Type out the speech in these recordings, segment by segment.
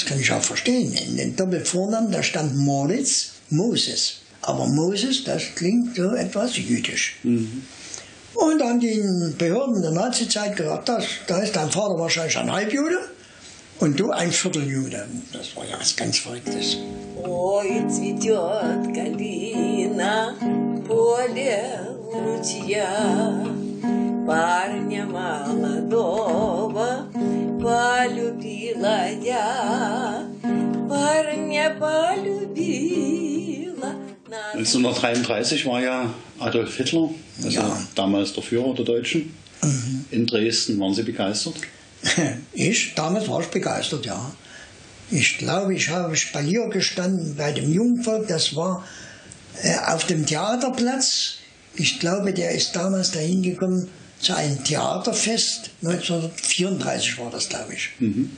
das kann ich auch verstehen. In den Doppelvornamen, da stand Moritz, Moses. Aber Moses, das klingt so etwas jüdisch. Mhm. Und dann haben die Behörden der Nazizeit gesagt, da ist dein Vater wahrscheinlich ein Halbjude und du ein Vierteljude. Das war ja was ganz Verrücktes. Ой, цветет калина, поле ручья, парня молодого полюбила я, парня полюбила. 1933 war ja Adolf Hitler, also damals der Führer der Deutschen, in Dresden. Waren Sie begeistert? Damals war ich begeistert, ja. Ich glaube, ich habe Spalier gestanden bei dem Jungvolk, das war auf dem Theaterplatz. Ich glaube, der ist damals dahin gekommen zu einem Theaterfest, 1934 war das, glaube ich. Mhm.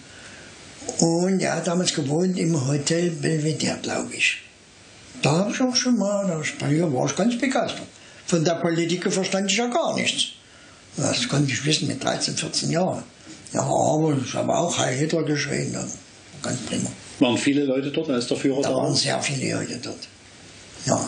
Und er hat damals gewohnt im Hotel Belvedere, glaube ich. Da habe ich auch schon mal, da war ich ganz begeistert. Von der Politik verstand ich ja gar nichts. Das konnte ich wissen mit 13, 14 Jahren. Ja, aber ich habe auch Heil Hitler geschrien, ganz prima. Waren viele Leute dort, als der Führer da war? Da waren sehr viele Leute dort. Ja,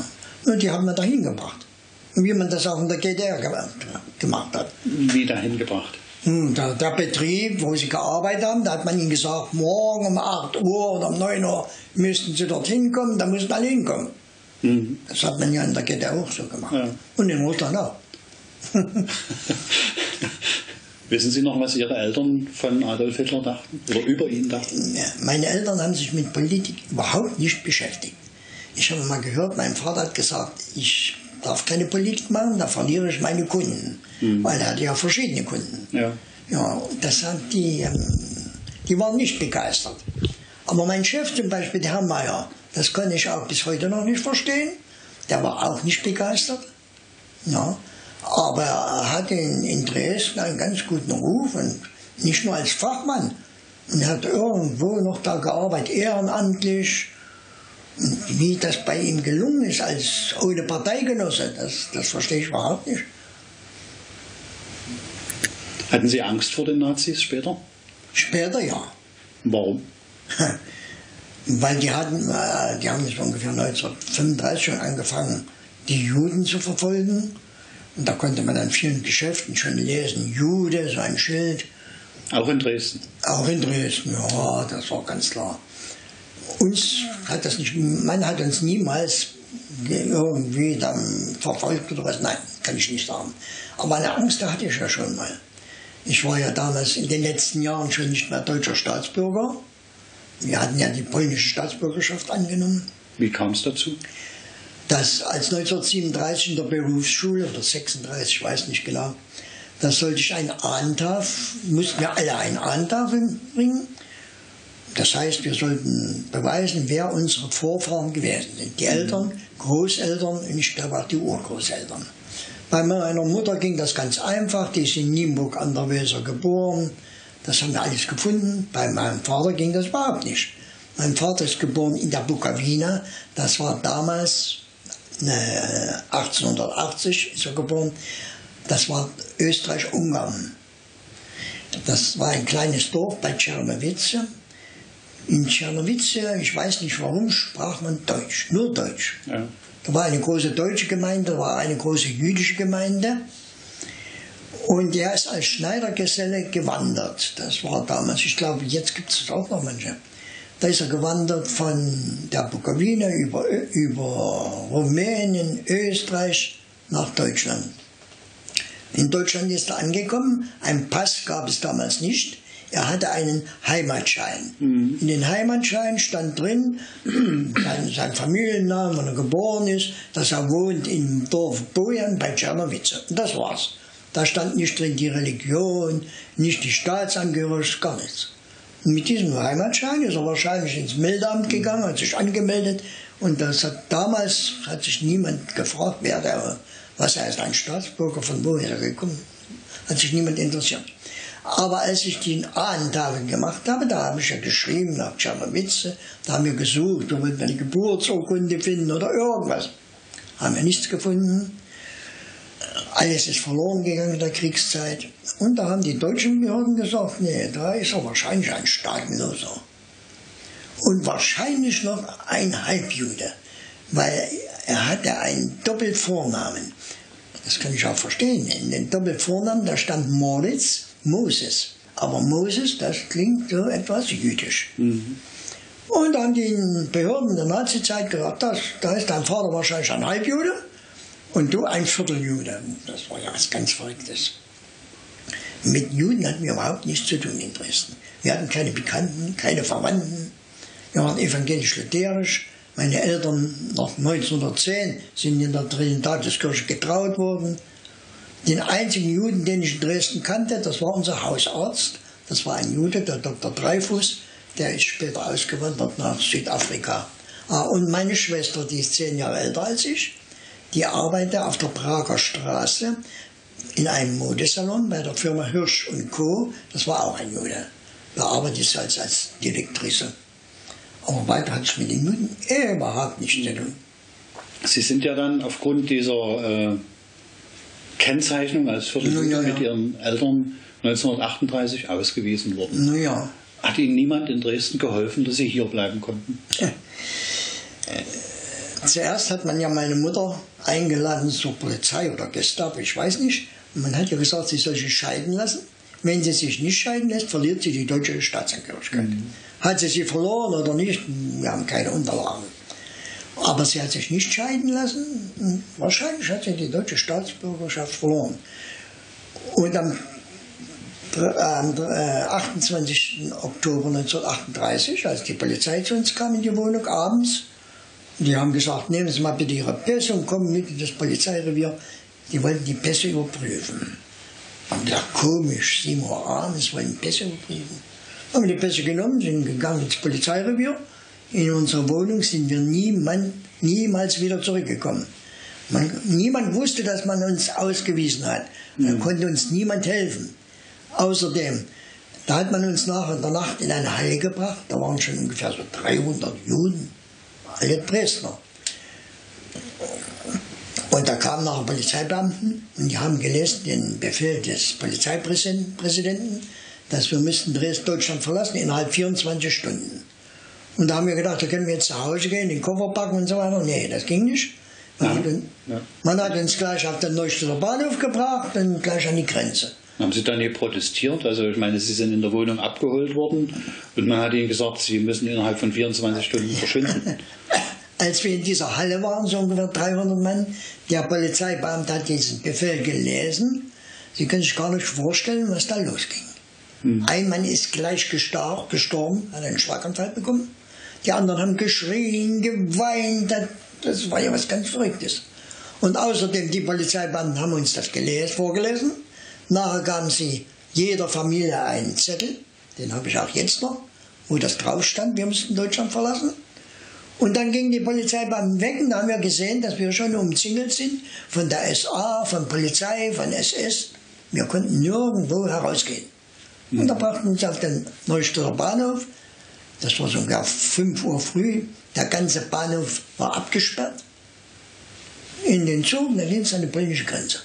und die haben wir dahin gebracht. Und wie man das auch in der DDR gemacht hat. Wie dahin gebracht? Der Betrieb, wo sie gearbeitet haben, da hat man ihnen gesagt, morgen um 8 Uhr oder um 9 Uhr müssten sie dorthin kommen, da mussten alle hinkommen. Mhm. Das hat man ja in der DDR auch so gemacht. Ja. Und in Russland auch. Wissen Sie noch, was Ihre Eltern von Adolf Hitler dachten oder über ihn dachten? Ja, meine Eltern haben sich mit Politik überhaupt nicht beschäftigt. Ich habe mal gehört, mein Vater hat gesagt, ich darf keine Politik machen, da verliere ich meine Kunden. Weil er hatte ja verschiedene Kunden. Ja. Ja, deshalb die waren nicht begeistert. Aber mein Chef zum Beispiel, der Herr Mayer, das kann ich auch bis heute noch nicht verstehen. Der war auch nicht begeistert. Ja. Aber er hatte in Dresden einen ganz guten Ruf und nicht nur als Fachmann. Und er hat irgendwo noch da gearbeitet, ehrenamtlich. Und wie das bei ihm gelungen ist als ohne Parteigenosse, das verstehe ich überhaupt nicht. Hatten Sie Angst vor den Nazis später? Später ja. Warum? Weil die haben ungefähr 1935 schon angefangen, die Juden zu verfolgen. Und da konnte man an vielen Geschäften schon lesen, Jude, so ein Schild. Auch in Dresden? Auch in Dresden, ja, das war ganz klar. Man hat uns niemals irgendwie dann verfolgt oder was, nein, kann ich nicht sagen. Aber eine Angst, da hatte ich ja schon mal. Ich war ja damals in den letzten Jahren schon nicht mehr deutscher Staatsbürger. Wir hatten ja die polnische Staatsbürgerschaft angenommen. Wie kam es dazu? Dass als 1937 in der Berufsschule, oder 36, ich weiß nicht genau, da sollte ich mussten wir alle eine Ahntafel bringen. Das heißt, wir sollten beweisen, wer unsere Vorfahren gewesen sind. Die Eltern, Großeltern und ich glaube auch die Urgroßeltern. Bei meiner Mutter ging das ganz einfach, die ist in Nienburg an der Weser geboren. Das haben wir alles gefunden. Bei meinem Vater ging das überhaupt nicht. Mein Vater ist geboren in der Bukowina, das war damals 1880 ist er geboren, das war Österreich-Ungarn. Das war ein kleines Dorf bei Czernowitz. In Czernowitz, ich weiß nicht warum, sprach man Deutsch, nur Deutsch. Ja. Da war eine große deutsche Gemeinde, da war eine große jüdische Gemeinde. Und er ist als Schneidergeselle gewandert. Das war damals, ich glaube, jetzt gibt es auch noch manche. Da ist er gewandert von der Bukowina über Rumänien, Österreich nach Deutschland. In Deutschland ist er angekommen, einen Pass gab es damals nicht. Er hatte einen Heimatschein. Mhm. In den Heimatschein stand drin, sein Familiennamen, wann er geboren ist, dass er wohnt im Dorf Bojan bei Czernowitz. Und das war's. Da stand nicht drin die Religion, nicht die Staatsangehörigkeit, gar nichts. Und mit diesem Heimatschein ist er wahrscheinlich ins Meldeamt gegangen, hat sich angemeldet. Und damals hat sich niemand gefragt, was er ist, ein Staatsbürger, von wo ist er gekommen. Hat sich niemand interessiert. Aber als ich die Ahnentafel gemacht habe, da habe ich ja geschrieben nach Czernowitz, da haben wir gesucht, da wollten wir eine Geburtsurkunde finden oder irgendwas. Haben wir nichts gefunden. Alles ist verloren gegangen in der Kriegszeit. Und da haben die deutschen Behörden gesagt, nee, da ist er wahrscheinlich ein Staatenloser. und wahrscheinlich noch ein Halbjude, weil er hatte einen Doppelvornamen. Das kann ich auch verstehen. In dem Doppelvornamen, da stand Moritz, Moses. Aber Moses, das klingt so etwas jüdisch. Mhm. Und dann haben die Behörden der Nazizeit gesagt, da ist dein Vater wahrscheinlich ein Halbjude und du ein Vierteljude. Das war ja was ganz Verrücktes. Mit Juden hatten wir überhaupt nichts zu tun in Dresden. Wir hatten keine Bekannten, keine Verwandten. Wir waren evangelisch-lutherisch. Meine Eltern nach 1910 sind in der Trinitatiskirche getraut worden. Den einzigen Juden, den ich in Dresden kannte, das war unser Hausarzt. Das war ein Jude, der Dr. Dreyfus. Der ist später ausgewandert nach Südafrika. Und meine Schwester, die ist 10 Jahre älter als ich, die arbeitet auf der Prager Straße in einem Modesalon bei der Firma Hirsch & Co. Das war auch ein Jude. Da arbeitet sie als Direktrice. Aber weiter hatte ich mit den Juden überhaupt nichts zu tun. Sie sind ja dann aufgrund dieser Kennzeichnung als Vierteljude mit Ihren Eltern 1938 ausgewiesen worden. Naja. Hat Ihnen niemand in Dresden geholfen, dass Sie hier bleiben konnten? Zuerst hat man ja meine Mutter eingeladen zur Polizei oder Gestapo, ich weiß nicht. Und man hat ja gesagt, sie soll sich scheiden lassen. Wenn sie sich nicht scheiden lässt, verliert sie die deutsche Staatsangehörigkeit. Mhm. Hat sie verloren oder nicht? Wir haben keine Unterlagen. Aber sie hat sich nicht scheiden lassen. Wahrscheinlich hat sie die deutsche Staatsbürgerschaft verloren. Und am 28. Oktober 1938, als die Polizei zu uns kam in die Wohnung abends, die haben gesagt, nehmen Sie mal bitte Ihre Pässe und kommen mit in das Polizeirevier. Die wollten die Pässe überprüfen. Und ja, komisch, 7 Uhr abends wollen Pässe überprüfen. Haben die Pässe genommen, sind gegangen ins Polizeirevier. In unserer Wohnung sind wir niemals wieder zurückgekommen. Niemand wusste, dass man uns ausgewiesen hat. Da konnte uns niemand helfen. Außerdem, da hat man uns nach in der Nacht in eine Halle gebracht. Da waren schon ungefähr so 300 Juden, alle Dresdner. Und da kamen nachher Polizeibeamten und die haben gelesen den Befehl des Polizeipräsidenten, dass wir müssten Deutschland verlassen innerhalb 24 Stunden. Und da haben wir gedacht, da können wir jetzt nach Hause gehen, den Koffer packen und so weiter. Nee, das ging nicht. Man hat uns gleich auf den Neustädter Bahnhof gebracht und gleich an die Grenze. Haben Sie dann hier protestiert? Also ich meine, Sie sind in der Wohnung abgeholt worden und man hat Ihnen gesagt, Sie müssen innerhalb von 24 Stunden verschwinden. Als wir in dieser Halle waren, so ungefähr 300 Mann, der Polizeibeamte hat diesen Befehl gelesen. Sie können sich gar nicht vorstellen, was da losging. Ein Mann ist gleich gestorben, hat einen Schlaganfall bekommen. Die anderen haben geschrien, geweint. Das war ja was ganz Verrücktes. Und außerdem, die Polizeibeamten haben uns das vorgelesen. Nachher gaben sie jeder Familie einen Zettel, den habe ich auch jetzt noch, wo das drauf stand, wir mussten Deutschland verlassen. Und dann gingen die Polizeibeamten weg und da haben wir gesehen, dass wir schon umzingelt sind von der SA, von Polizei, von SS. Wir konnten nirgendwo herausgehen. Und da brachten wir uns auf den Neustädter Bahnhof. Das war sogar 5 Uhr früh. Der ganze Bahnhof war abgesperrt. In den Zug, da ging es an die polnische Grenze.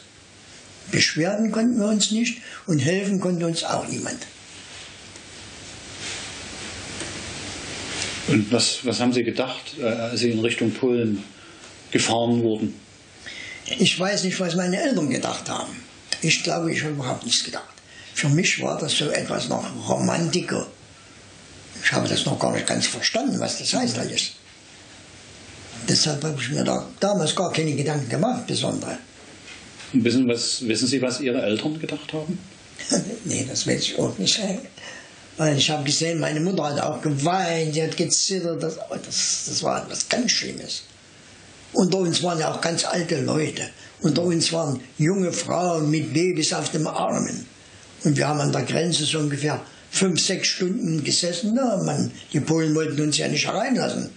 Beschweren konnten wir uns nicht und helfen konnte uns auch niemand. Und was haben Sie gedacht, als Sie in Richtung Polen gefahren wurden? Ich weiß nicht, was meine Eltern gedacht haben. Ich glaube, ich habe überhaupt nichts gedacht. Für mich war das so etwas noch Romantiker. Ich habe das noch gar nicht ganz verstanden, was das heißt alles. Deshalb habe ich mir damals gar keine Gedanken gemacht, besondere. Wissen Sie, was Ihre Eltern gedacht haben? Nee, das weiß ich auch nicht. Weil ich habe gesehen, meine Mutter hat auch geweint, sie hat gezittert. Das war etwas ganz Schlimmes. Unter uns waren ja auch ganz alte Leute. Unter uns waren junge Frauen mit Babys auf den Armen. Und wir haben an der Grenze so ungefähr 5, 6 Stunden gesessen. Die Polen wollten uns ja nicht hereinlassen.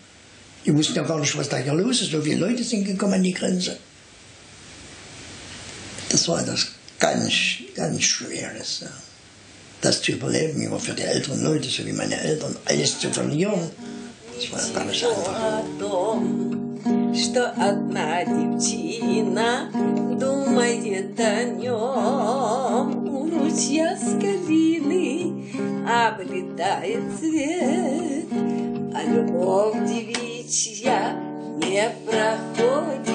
Die wussten ja gar nicht, was da hier los ist. So viele Leute sind gekommen an die Grenze. Das war das ganz, ganz Schweres. Ja. Das zu überleben, immer für die älteren Leute, so wie meine Eltern, alles zu verlieren, das war gar nicht einfach. Что одна девчина думает о нем, у ручья с калины облетает цвет, а любовь девичья не проходит.